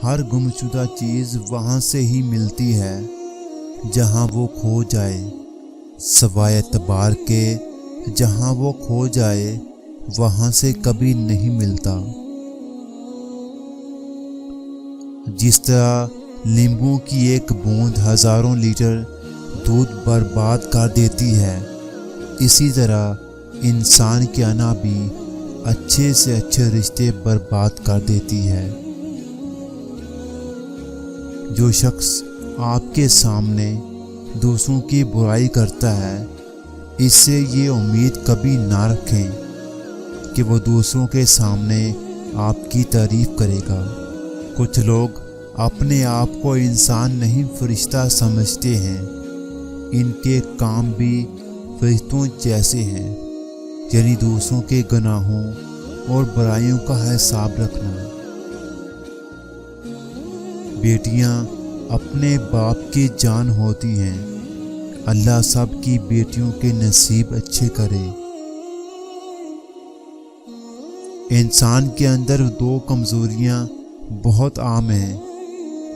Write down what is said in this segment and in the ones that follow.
ہر گمشدہ چیز وہاں سے ہی ملتی ہے جہاں وہ کھو جائے، سوائے اعتبار کے جہاں وہ کھو جائے وہاں سے کبھی نہیں ملتا۔ جس طرح لیمبو کی ایک بوند ہزاروں لیٹر دودھ برباد کر دیتی ہے، اسی طرح انسان کی انا بھی اچھے سے اچھے رشتے برباد کر دیتی ہے۔ جو شخص آپ کے سامنے دوسروں کی برائی کرتا ہے، اس سے یہ امید کبھی نہ رکھیں کہ وہ دوسروں کے سامنے آپ کی تعریف کرے گا۔ کچھ لوگ اپنے آپ کو انسان نہیں فرشتہ سمجھتے ہیں، ان کے کام بھی فرشتوں جیسے ہیں، یعنی دوسروں کے گناہوں اور برائیوں کا حساب رکھنا۔ بیٹیاں اپنے باپ کی جان ہوتی ہیں، اللہ سب کی بیٹیوں کے نصیب اچھے کرے۔ انسان کے اندر دو کمزوریاں بہت عام ہیں،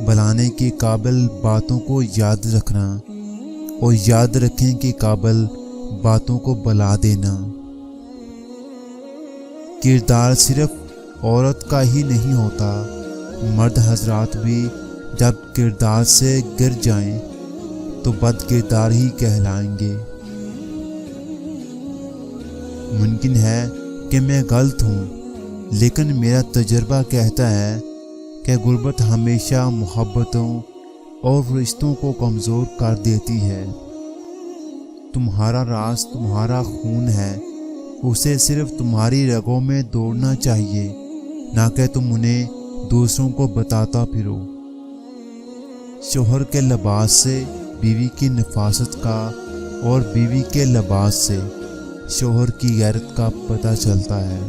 بلانے کے قابل باتوں کو یاد رکھنا اور یاد رکھنے کے قابل باتوں کو بلا دینا۔ کردار صرف عورت کا ہی نہیں ہوتا، مرد حضرات بھی جب کردار سے گر جائیں تو بد کردار ہی کہلائیں گے۔ ممکن ہے کہ میں غلط ہوں، لیکن میرا تجربہ کہتا ہے کہ غربت ہمیشہ محبتوں اور رشتوں کو کمزور کر دیتی ہے۔ تمہارا راز تمہارا خون ہے، اسے صرف تمہاری رگوں میں دوڑنا چاہیے، نہ کہ تم انہیں دوسروں کو بتاتا پھرو۔ شوہر کے لباس سے بیوی کی نفاست کا اور بیوی کے لباس سے شوہر کی غیرت کا پتہ چلتا ہے۔